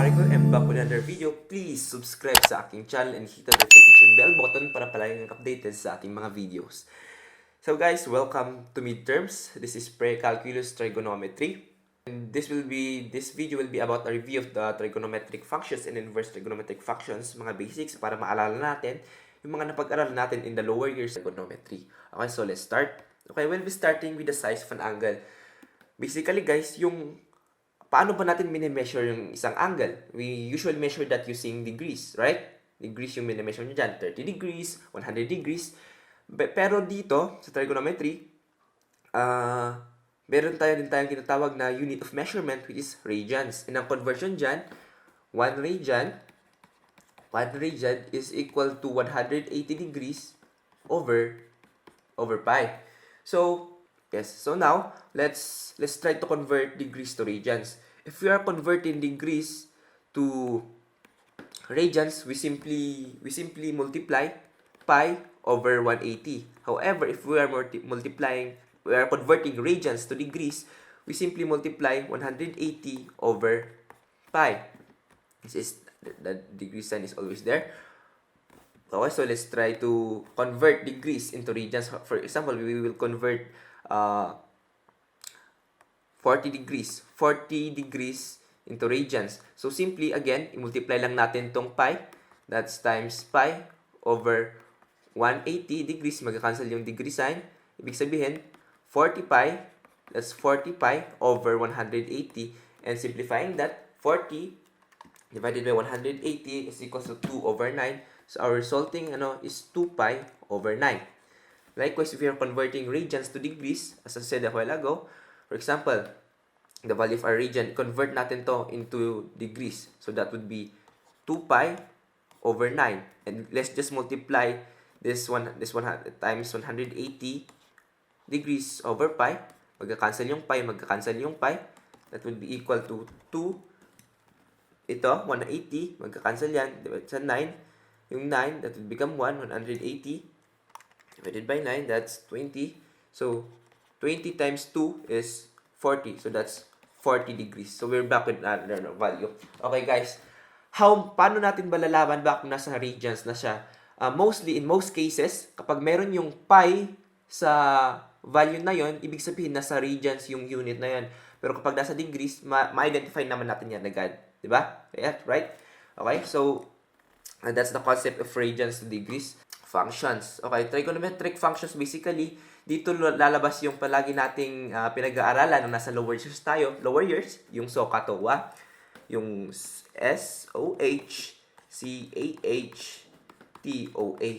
parekoy, I'm back with another video. Please subscribe sa aking channel and hit the notification bell button para palaging updated sa ating mga videos. So guys, welcome to midterms. This is pre-calculus trigonometry. And this video will be about a review of the trigonometric functions and inverse trigonometric functions, mga basics para maalala natin yung mga napag-aralan natin in the lower years of trigonometry. Okay, so let's start. Okay, we'll be starting with the size of an angle. Basically guys, paano ba natin mini-measure yung isang angle? We usually measure that using degrees, right? Degrees yung mini-measure nyo dyan. 30 degrees, 100 degrees. Pero dito, sa trigonometry, meron tayong tinatawag na unit of measurement, which is radians. And ang conversion dyan, 1 radian is equal to 180 degrees over pi. So, yes. So now, let's try to convert degrees to radians. If we are converting degrees to radians, we simply multiply pi over 180. However, if we are converting radians to degrees, we simply multiply 180 over pi. This is the degree sign is always there. Okay, so let's try to convert degrees into radians. For example, we will convert 40 degrees into radians. So simply again, i-multiply lang natin tong pi. That's times pi over 180 degrees. Magka-cancel yung degree sign. Ibig sabihin, 40 pi, that's 40 pi over 180. And simplifying that, 40 divided by 180 is equal to 2 over 9. So our resulting is 2 pi over 9. Likewise, if we are converting radians to degrees, as I said a while ago, for example, the value of our radian, convert natin to into degrees. So that would be 2 pi over 9. And let's just multiply this one times 180 degrees over pi. Magka-cancel yung pi, That would be equal to 2. Ito, 180. Magka-cancel yan. Divided sa 9. Yung 9, that would become 1. 180 divided by 9, that's 20. So, 20 times 2 is 40. So, that's 40 degrees. So, we're back with another value. Okay, guys. Paano natin ba lalaman ba kung nasa radians na siya? Mostly, in most cases, kapag meron yung pi sa value na yon, ibig sabihin nasa radians yung unit na yon. Pero kapag nasa degrees, ma-identify naman natin yan agad. Diba? Yeah, right? Okay, so, that's the concept of radians to degrees. Functions. Okay, trigonometric functions basically, dito lalabas yung palagi nating pinag-aaralan nung nasa lower years tayo. Lower years, yung SOHCAHTOA, yung SOHCAHTOA.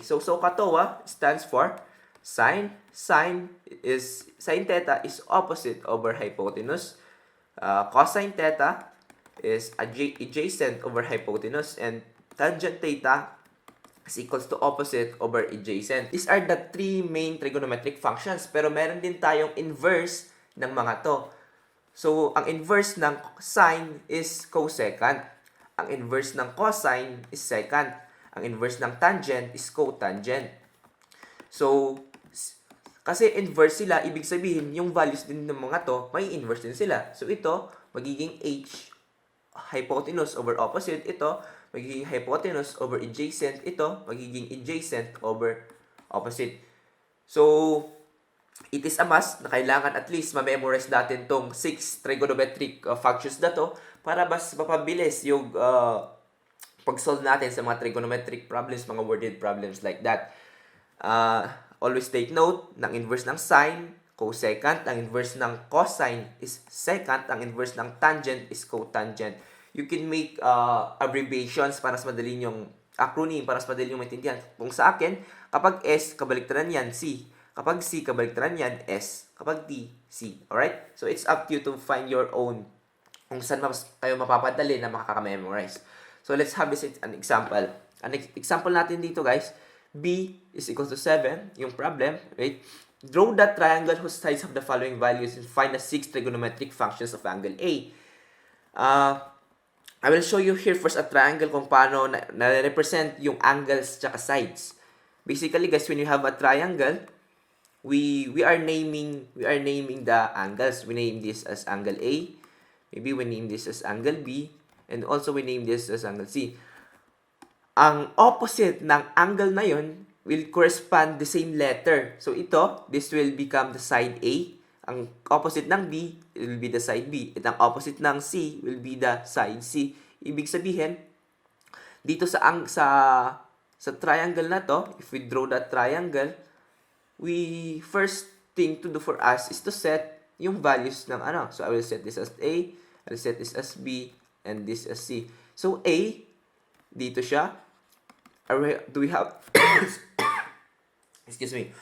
So, SOHCAHTOA stands for sine. Sine theta is opposite over hypotenuse. Cosine theta is adjacent over hypotenuse. And tangent theta is equals to opposite over adjacent. These are the three main trigonometric functions. Pero meron din tayong inverse ng mga to. So, ang inverse ng sine is cosecant. Ang inverse ng cosine is secant. Ang inverse ng tangent is cotangent. So, kasi inverse sila, ibig sabihin, yung values din ng mga to, may inverse din sila. So, ito, magiging h hypotenuse over opposite. Ito, magiging hypotenuse over adjacent. Ito, magiging adjacent over opposite. So, it is a must na kailangan at least ma-memorize natin tong 6 trigonometric functions na to para mas mapabilis yung pag-solve natin sa mga trigonometric problems, mga worded problems like that. Always take note, ng inverse ng sine, cosecant. Ang inverse ng cosine is secant. Ang inverse ng tangent is cotangent. You can make abbreviations para mas madali yung acronym, para mas madali yung maintindihan. Kung sa akin, kapag S, kabaliktaran yan, C. Kapag C, kabaliktaran yan, S. Kapag D, C. Alright? So, it's up to you to find your own kung saan kayo mapapadali na makaka-memorize. So, let's have this an example. An example natin dito, guys. B is equal to 7. Yung problem, right? Draw that triangle whose sides have the following values and find the 6 trigonometric functions of angle A. I will show you here first a triangle kung paano na-represent yung angles tsaka sides. Basically, guys, when you have a triangle, we are naming the angles. We name this as angle A. Maybe we name this as angle B. And also, we name this as angle C. Ang opposite ng angle na yon will correspond the same letter. So, this will become the side A. Ang opposite ng B, it will be the side B. At ang opposite ng C will be the side C. Ibig sabihin, dito sa triangle na to, if we draw that triangle, we first thing to do for us is to set yung values ng ano. So, I will set this as A, I will set this as B, and this as C. So, A, dito siya. Do we have... Excuse me.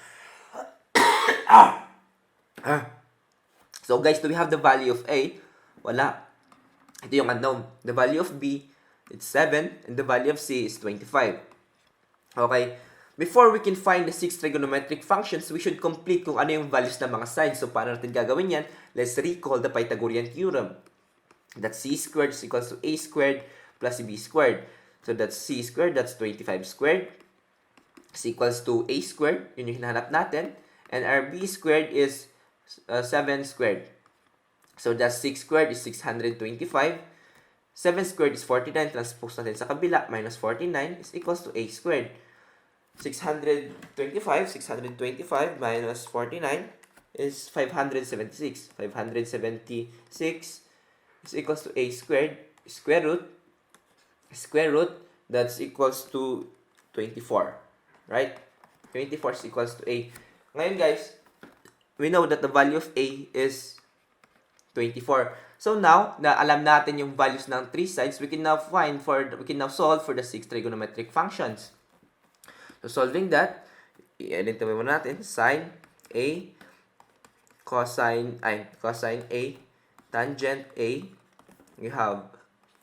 So, guys, do we have the value of A? Wala. Ito yung unknown. The value of B, it's 7, and the value of C is 25. Okay? Before we can find the 6 trigonometric functions, we should complete kung ano yung values ng mga sides. So, paano natin gagawin yan? Let's recall the Pythagorean theorem. That C squared is equals to A squared plus B squared. So, that's C squared, that's 25 squared. Is equals to A squared, yun yung hinahanap natin. And our B squared is 7 squared. So, that's 6 squared is 625. 7 squared is 49. Transpose natin sa kabila. Minus 49 is equals to A squared. 625 minus 49 is 576. 576 is equals to A squared. Square root, that's equals to 24. Right? 24 is equals to A. Ngayon, guys, we know that the value of A is 24. So now, na alam natin yung values ng three sides, we can now solve for the 6 trigonometric functions. So solving that, i-identify mo natin sin A, cosine A, tangent A, we have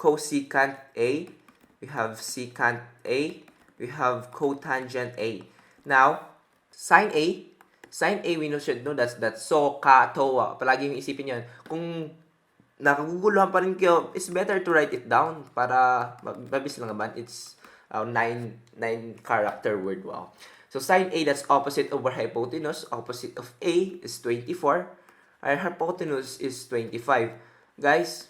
cosecant A, we have secant A, we have cotangent A. Now, sin A, we should know that's so, ka, towa. Palagi yung isipin yan. Kung nakaguguluhan pa rin kayo, it's better to write it down para mabis lang naman. It's 9 character word. Wow. So, sin A, that's opposite over hypotenuse. Opposite of A is 24. Our hypotenuse is 25. Guys,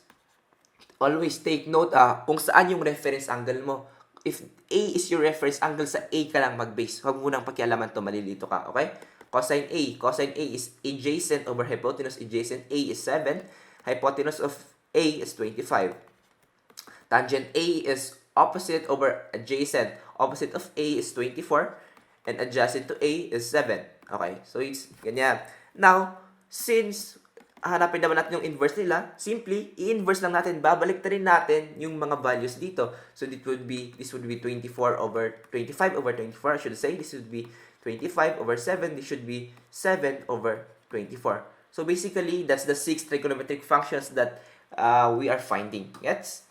always take note kung saan yung reference angle mo. If A is your reference angle, sa A ka lang mag-base. Huwag mo nang pakialaman to, malilito ka. Okay? Cosine A is adjacent over hypotenuse. Adjacent A is 7. Hypotenuse of A is 25. Tangent A is opposite over adjacent. Opposite of A is 24. And adjacent to A is 7. Okay, so it's ganyan. Now, since hanapin naman natin yung inverse nila, simply, i-inverse lang natin, babalik rin natin yung mga values dito. So, this would be 25 over 24, I should say. This would be 25 over 7. This should be 7 over 24. So, basically, that's the 6 trigonometric functions that we are finding. Yes?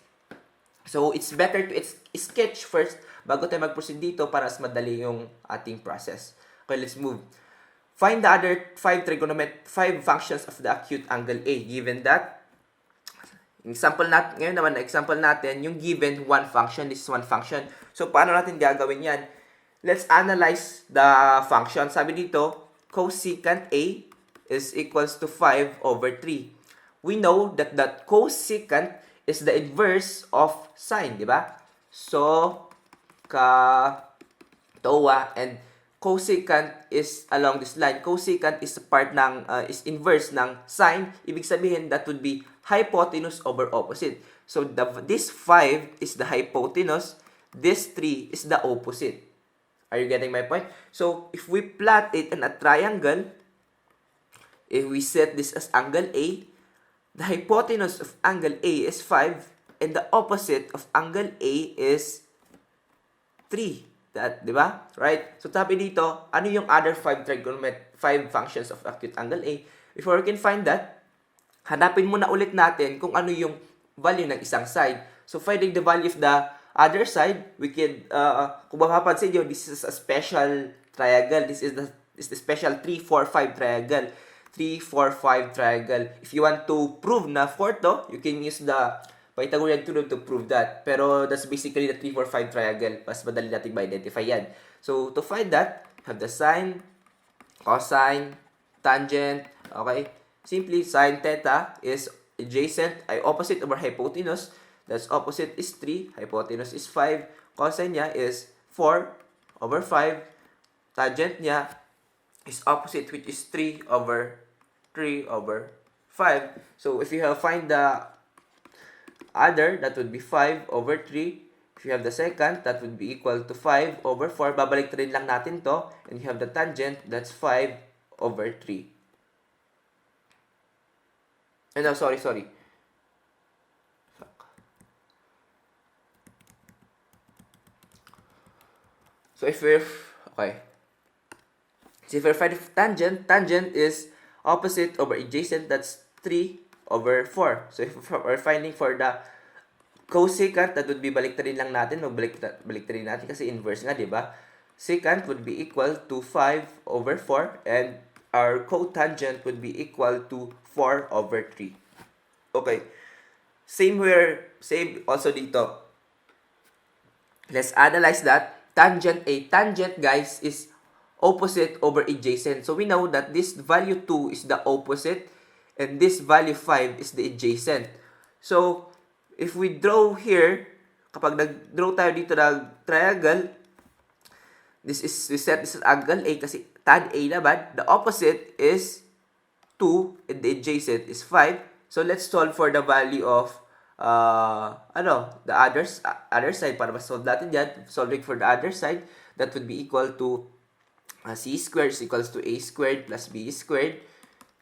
So, it's better to sketch first bago tayo mag-proceed dito para mas madali yung ating process. Okay, let's move. Find the other 5 functions of the acute angle A. Given that, ngayon naman, example natin, yung given one function, this is one function. So, paano natin gagawin yan? Let's analyze the function. Sabi dito, cosecant A is equals to 5 over 3. We know that cosecant is the inverse of sine, di ba? So, towa, and cosecant is along this line. Cosecant is part ng, is inverse ng sine. Ibig sabihin, that would be hypotenuse over opposite. So, this 5 is the hypotenuse. This 3 is the opposite. Are you getting my point? So, if we plot it in a triangle, if we set this as angle A, the hypotenuse of angle A is 5, and the opposite of angle A is 3. That, di ba? Right? So, sabi dito, ano yung other 5 functions of acute angle A? Before we can find that, hanapin muna ulit natin kung ano yung value ng isang side. So, finding the value of the other side, we can, kung mapapansin nyo, this is a special triangle. This is the special 3, 4, 5 triangle. 3, 4, 5 triangle. If you want to prove na 4 to, you can use the Pythagorean theorem to prove that. Pero that's basically the 3, 4, 5 triangle. Mas madali natin ma-identify yan. So, to find that, have the sine, cosine, tangent, okay? Simply, sine theta is adjacent, ay opposite over hypotenuse. That's opposite is 3, hypotenuse is 5, cosine niya is 4 over 5, tangent niya is opposite, which is 3 over 5. So if you have find the other, that would be 5 over 3. If you have the second, that would be equal to 5 over 4. Babalik rin lang natin to. And you have the tangent, that's 5 over 3. And no, sorry. So if we're, okay. So if we're finding tangent is opposite over adjacent, that's 3 over 4. So if we're finding for the cosecant, that would be baliktarin lang natin. Baliktarin natin kasi inverse nga, di ba? Secant would be equal to 5 over 4 and our cotangent would be equal to 4 over 3. Okay. Same also dito. Let's analyze that. Tangent A. Tangent, guys, is opposite over adjacent. So we know that this value 2 is the opposite and this value 5 is the adjacent. So if we draw here, kapag nag-draw tayo dito ng triangle, we set this as angle A kasi tan A naman. The opposite is 2 and the adjacent is 5. So let's solve for the value of the other side para ma-solve natin yan. Solving for the other side, that would be equal to c squared is equals to a squared plus b squared.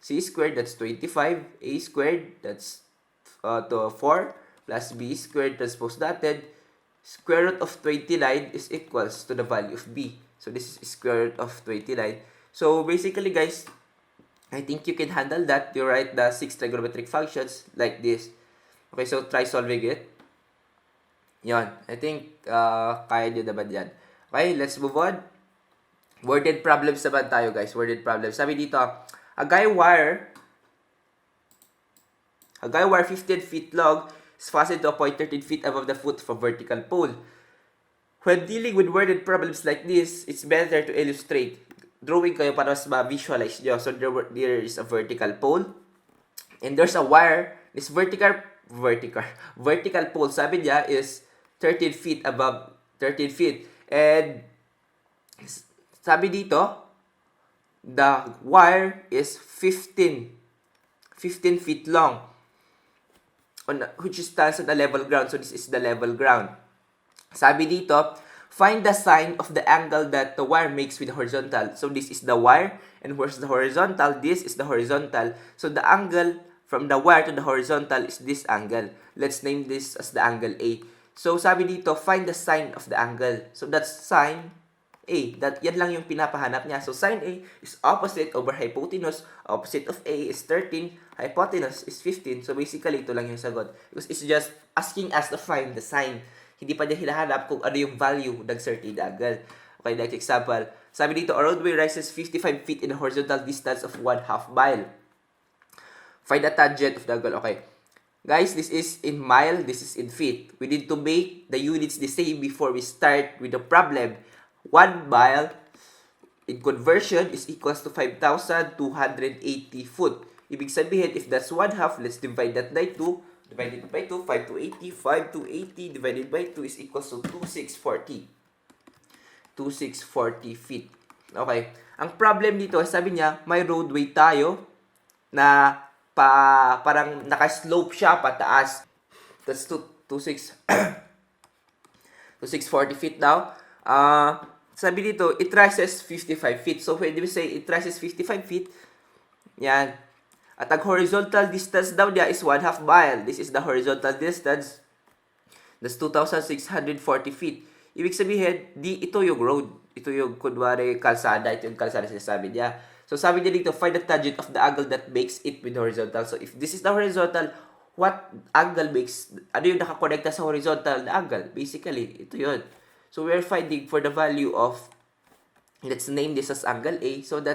C squared, that's 25. A squared, that's to 4 plus b squared transpose natin. Square root of 29 is equals to the value of b. So this is square root of 29. So basically, guys, I think you can handle that. You write the 6 trigonometric functions like this. Okay, so try solving it. Yan. I think kaya nyo naman yan. Okay, let's move on. Worded problems naman tayo, guys. Worded problems. Sabi dito, a guy wire 15 feet long is fastened to a point 13 feet above the foot of a vertical pole. When dealing with worded problems like this, it's better to illustrate. Drawing kayo para mas ma-visualize nyo. So there is a vertical pole and there's a wire. This vertical pole, sabi niya, is 13 feet above 13 feet. And sabi dito, the wire is 15 feet long, which stands on the level ground. So this is the level ground. Sabi dito, find the sine of the angle that the wire makes with the horizontal. So this is the wire, and where's the horizontal? This is the horizontal. So the angle from the wire to the horizontal is this angle. Let's name this as the angle A. So sabi dito, find the sine of the angle. So that's sine A. Yan lang yung pinapahanap niya. So sine A is opposite over hypotenuse. Opposite of A is 13. Hypotenuse is 15. So basically, ito lang yung sagot. Because it's just asking us to find the sine. Hindi pa niya hinahanap kung ano yung value ng certain angle. Okay, next example. Sabi dito, a roadway rises 55 feet in a horizontal distance of 1/2 mile. Find the tangent of the angle. Okay. Guys, this is in mile, this is in feet. We need to make the units the same before we start with the problem. 1 mile in conversion is equals to 5,280 foot. Ibig sabihin, if that's 1/2, let's divide that by 2. Divided by 2, 5 to 80. 5 to 80 divided by 2 is equals to 2,640. 2,640 feet. Okay. Ang problem dito, sabi niya, may roadway tayo na parang naka-slope siya pataas. That's 2,640 feet now. Sabi dito, it rises 55 feet. So, when we say it rises 55 feet, yan. At ang horizontal distance daw niya is 1/2 mile. This is the horizontal distance. That's 2,640 feet. Ibig sabihin, ito yung road. Ito yung, kunwari, kalsada. Ito yung kalsada sinasabi niya. So, sabi niya dito, find the tangent of the angle that makes it with the horizontal. So, if this is the horizontal, what angle makes, ano yung nakakonekta sa horizontal na angle? Basically, ito yun. So, we're finding for the value of, let's name this as angle A. So,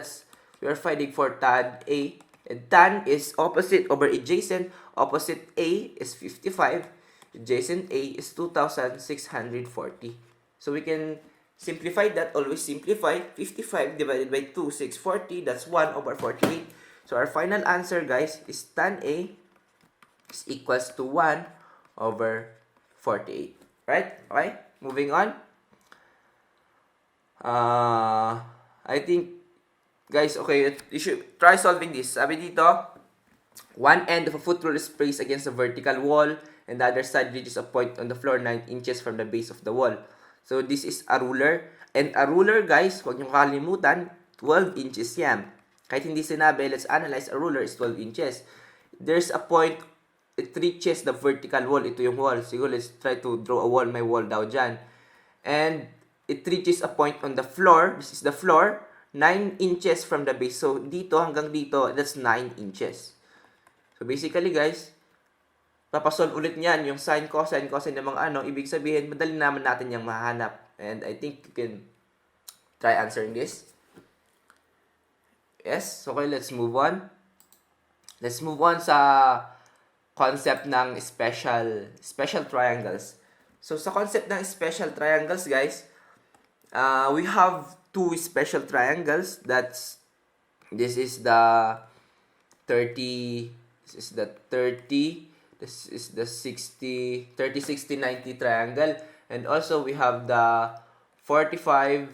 we're finding for tan A. And tan is opposite over adjacent. Opposite A is 55. Adjacent A is 2,640. So, we can simplify that. Always simplify. 55 divided by 2,640. That's 1 over 48. So, our final answer, guys, is tan A is equals to 1 over 48. Right? Okay? Moving on. I think, guys, okay, you should try solving this. Sabi dito, one end of a foot rule is placed against a vertical wall and the other side reaches a point on the floor 9 inches from the base of the wall. So, this is a ruler. And a ruler, guys, huwag niyong kalimutan, 12 inches yan. Kahit hindi sinabi, let's analyze a ruler is 12 inches. There's a point, it reaches the vertical wall. Ito yung wall. Siguro, let's try to draw a wall. May wall daw dyan. And it reaches a point on the floor. This is the floor. 9 inches from the base. So, dito hanggang dito, that's 9 inches. So, basically, guys, papasolve ulit niyan yung sine, cosine ng mga ano. Ibig sabihin, madali naman natin yung mahanap. And I think you can try answering this. Yes? Okay, let's move on. Let's move on sa concept ng special triangles. So, sa concept ng special triangles, guys, we have two special triangles. This is the 30, this is the 30, this is the 60, 30, 60, 90 triangle. And also, we have the 45,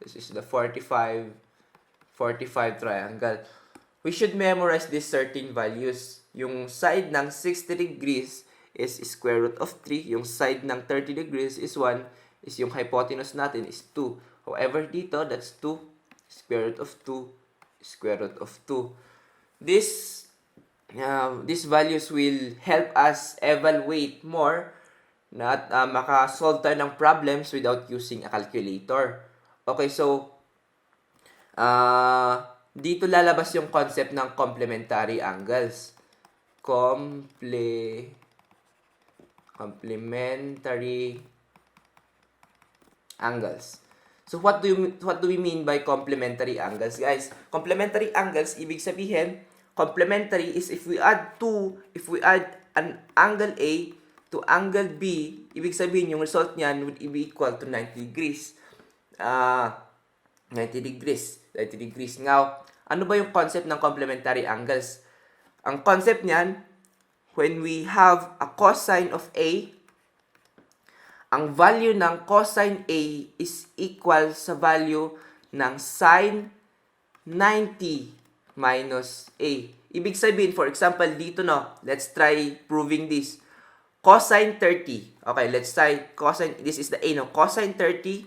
this is the 45 triangle. We should memorize these certain values. Yung side ng 60 degrees is square root of 3. Yung side ng 30 degrees is 1. Is yung hypotenuse natin is 2. However, dito, that's 2. Square root of 2. Square root of 2. These values will help us evaluate more na makasolve tayo ng problems without using a calculator. Okay, so, dito lalabas yung concept ng complementary angles. Complementary angles. So, what do we mean by complementary angles, guys? Complementary angles, ibig sabihin, complementary is if we add an angle A to angle B, ibig sabihin yung result niyan would be equal to 90 degrees. 90 degrees. Now, ano ba yung concept ng complementary angles? Ang concept niyan, when we have a cosine of A, ang value ng cosine A is equal sa value ng sine 90 minus A. Ibig sabihin, for example, dito no, let's try proving this. Cosine 30. Okay, let's try cosine, this is the A no, cosine 30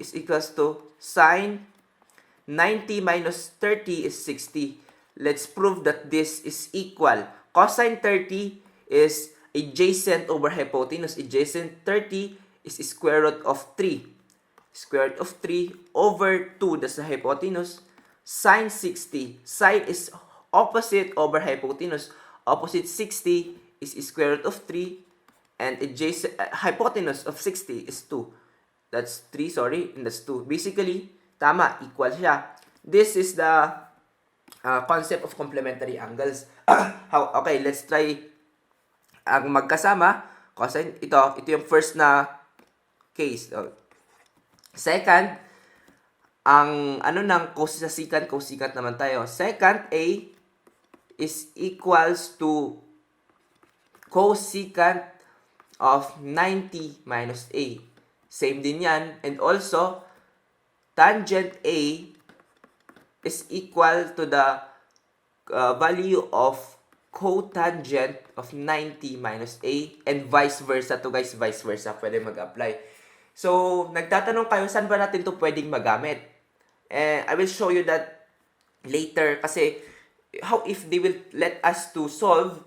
is equals to sine 90 minus 30 is 60. Let's prove that this is equal. Cosine 30 is adjacent over hypotenuse. Adjacent 30 is square root of 3. Square root of 3 over 2, that's the hypotenuse. Sine 60. Sine is opposite over hypotenuse. Opposite 60 is square root of 3. And adjacent hypotenuse of 60 is 2. That's 3, sorry, and that's 2. Basically, tama, equal siya. This is the concept of complementary angles. Okay, let's try ang magkasama. Cosine, ito yung first na case. Second, ang ano ng cosecant naman tayo. Second, A is equals to cosecant of 90 minus A. Same din yan. And also, tangent A is equal to the value of cotangent of 90 minus A, and vice versa to, guys. Vice versa, pwede mag-apply. So, nagtatanong kayo, saan ba natin to pwedeng magamit? I will show you that later kasi how if they will let us to solve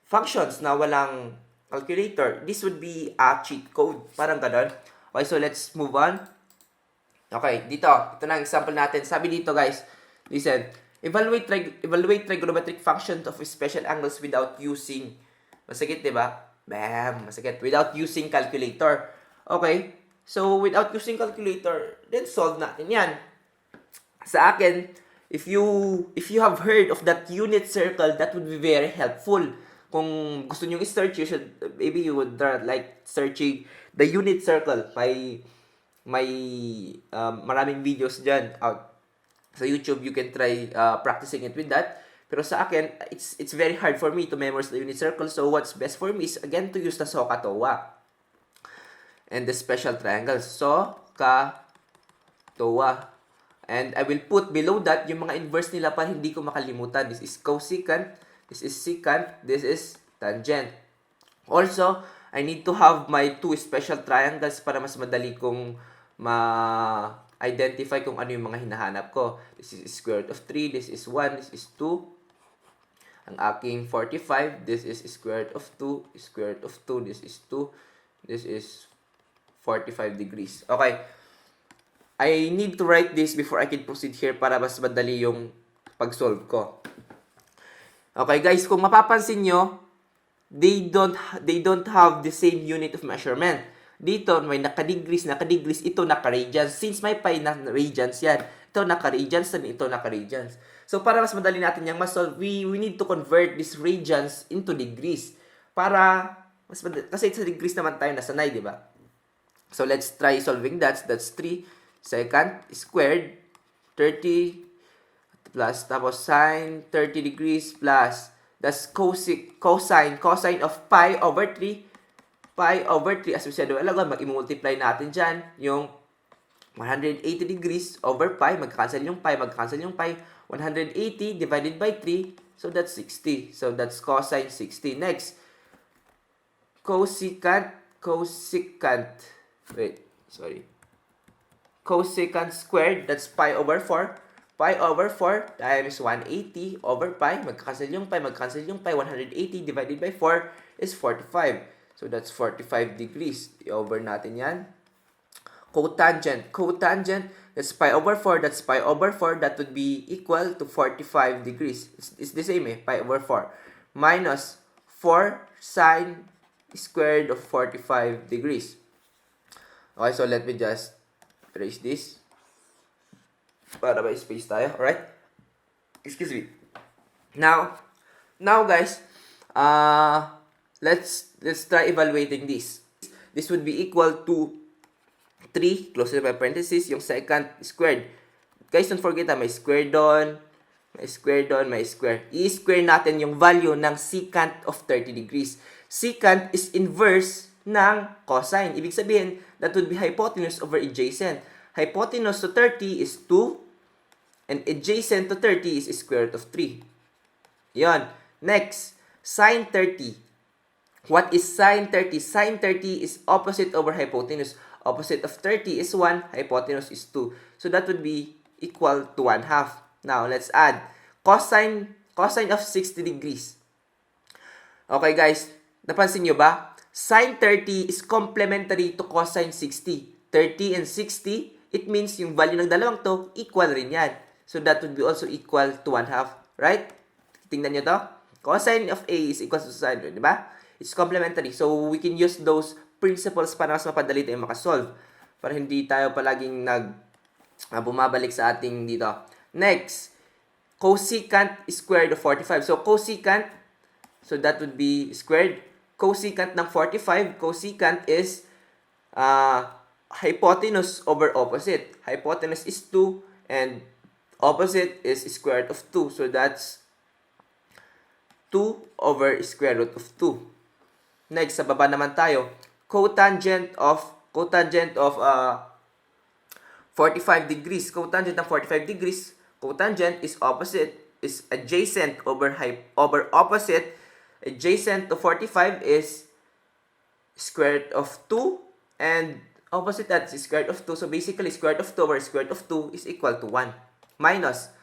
functions na walang calculator. This would be a cheat code. Parang ganon. Okay, so let's move on. Okay, dito. Ito na ang example natin. Sabi dito, guys, listen. Evaluate trigonometric functions of special angles without using, masakit, diba? Bam! Masakit. Without using calculator. Okay. So, without using calculator, then solve natin yan. Sa akin, if you have heard of that unit circle, that would be very helpful. Kung gusto nyo i-search, maybe you would like searching the unit circle. May maraming videos dyan out sa YouTube. You can try practicing it with that. Pero sa akin, it's very hard for me to memorize the unit circle. So what's best for me is again to use the SOHCAHTOA and the special triangles. SOHCAHTOA. And I will put below that yung mga inverse nila para hindi ko makalimutan. This is cosecant, this is secant, this is tangent. Also, I need to have my two special triangles para mas madali kong ma-identify kung ano yung mga hinahanap ko. This is square root of 3, this is 1, this is 2. Ang aking 45, this is square root of 2, square root of 2, this is 2, this is 45 degrees. Okay. I need to write this before I can proceed here para mas madali yung pag-solve ko. Okay guys, kung mapapansin nyo, they don't have the same unit of measurement. Dito, may naka-degrees, ito naka-radians. Since may pi na radians yan, ito naka-radians, and ito naka-radians. So, para mas madali natin yung ma-solve, we need to convert these radians into degrees. Para, kasi sa degrees naman tayo nasanay, di ba? So, let's try solving that. That's 3 secant squared, 30 plus, tapos sine 30 degrees plus, that's cosine of pi over 3, associado alaga, mag-multiply natin dyan, yung 180 degrees over pi, mag-cancel yung pi, 180 divided by 3, so that's 60. So that's cosine 60. Next, cosecant squared, that's pi over 4. Pi over 4 times 180 over pi, magkakancel yung pi, 180 divided by 4 is 45. So that's 45 degrees. I-over natin yan. Cotangent, that's pi over 4, that would be equal to 45 degrees. It's the same pi over 4. Minus 4 sine squared of 45 degrees. Okay, so let me just erase this. Para ba space tayo, alright? Excuse me. Now guys, let's try evaluating this. This would be equal to 3, close by parenthesis, yung secant squared. Guys, don't forget may square doon, may square. I-square natin yung value ng secant of 30 degrees. Secant is inverse ng cosine. Ibig sabihin, that would be hypotenuse over adjacent. Hypotenuse to 30 is 2, and adjacent to 30 is square root of 3. Yon. Next, sine 30. What is sine 30? Sine 30 is opposite over hypotenuse. Opposite of 30 is 1, hypotenuse is 2. So that would be equal to 1/2. Now, let's add cosine of 60 degrees. Okay guys, napansin nyo ba? Sine 30 is complementary to cosine 60. 30 and 60, it means yung value ng dalawang to, equal rin yan. So that would be also equal to 1/2. Right? Tingnan nyo to. Cosine of A is equal to sine, di ba? It's complementary. So we can use those principles para mas mapadali tayo makasolve. Para hindi tayo palaging bumabalik sa ating dito. Next, cosecant squared of 45. So cosecant, so that would be squared. Cosecant ng 45, cosecant is hypotenuse over opposite. Hypotenuse is 2 and opposite is square root of 2. So that's 2 over square root of 2. Next, sa baba naman tayo. Cotangent of 45 degrees. Cotangent ng 45 degrees. Cotangent is adjacent over opposite. Adjacent to 45 is square root of 2 and opposite that is square root of 2. So basically square root of 2 over square root of 2 is equal to 1. Minus,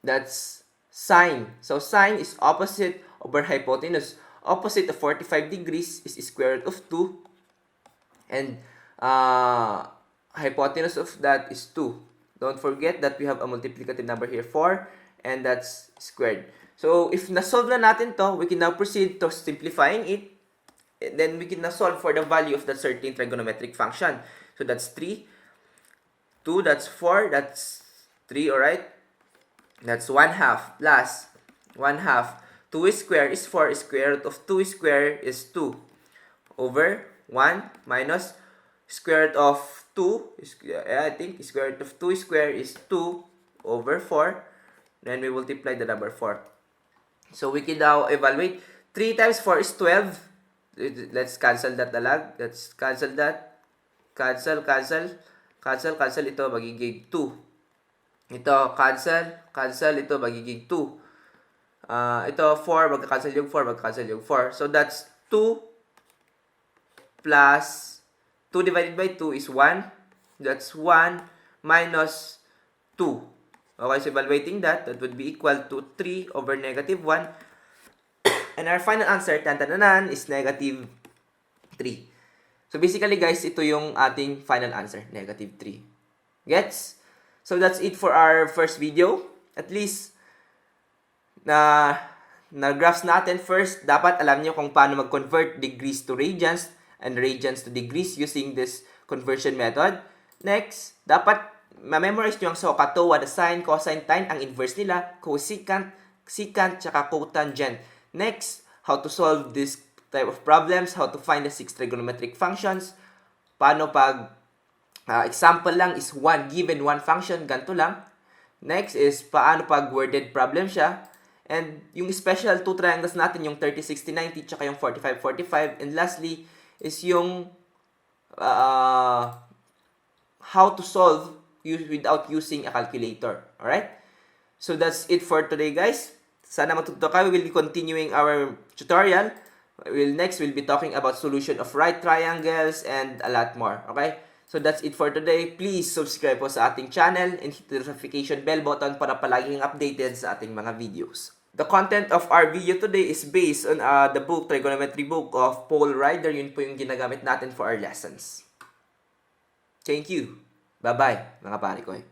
that's sine. So sine is opposite over hypotenuse. Opposite of 45 degrees is square root of 2. And hypotenuse of that is 2. Don't forget that we have a multiplicative number here, 4. And that's squared. So, if na-solve na natin to, we can now proceed to simplifying it. And then, we can now solve for the value of that certain trigonometric function. So, that's 3. 2, that's 4. That's 3, alright? That's 1/2 plus 1/2. 2 square is 4. Square root of 2 square is 2. Over 1 minus square root of 2. I think square root of 2 square is 2 over 4. Then we multiply the number 4. So we can now evaluate. 3 times 4 is 12. Let's cancel that dalag. Let's cancel that. Cancel. Ito, magiging 2. Ito, cancel. Ito, magiging 2. Ito, 4. Magka-cancel yung 4. So that's 2 plus 2 divided by 2 is 1. That's 1 minus 2. Okay, so evaluating that would be equal to 3 over negative 1. And our final answer, tantananan, is negative 3. So basically guys, ito yung ating final answer, negative 3. Gets? So that's it for our first video. At least, na-graphs natin first, dapat alam niyo kung paano mag-convert degrees to radians and radians to degrees using this conversion method. Next, dapat ma-memorize nyo ang SOHCAHTOA, the sine, cosine, tan, ang inverse nila, cosecant, secant, tsaka cotangent. Next, how to solve this type of problems, how to find the 6 trigonometric functions, paano pag example lang is given one function, ganito lang. Next is paano pag worded problem siya. And yung special 2 triangles natin, yung 30, 60, 90, tsaka yung 45, 45. And lastly is yung how to solve without using a calculator. Alright? So that's it for today, guys. Sana matuto kayo. We will be continuing our tutorial. Next, we'll be talking about solution of right triangles and a lot more. Okay? So that's it for today. Please subscribe po sa ating channel and hit the notification bell button para palaging updated sa ating mga videos. The content of our video today is based on the book, Trigonometry book of Paul Ryder. Yun po yung ginagamit natin for our lessons. Thank you. Bye-bye, mga parekoy.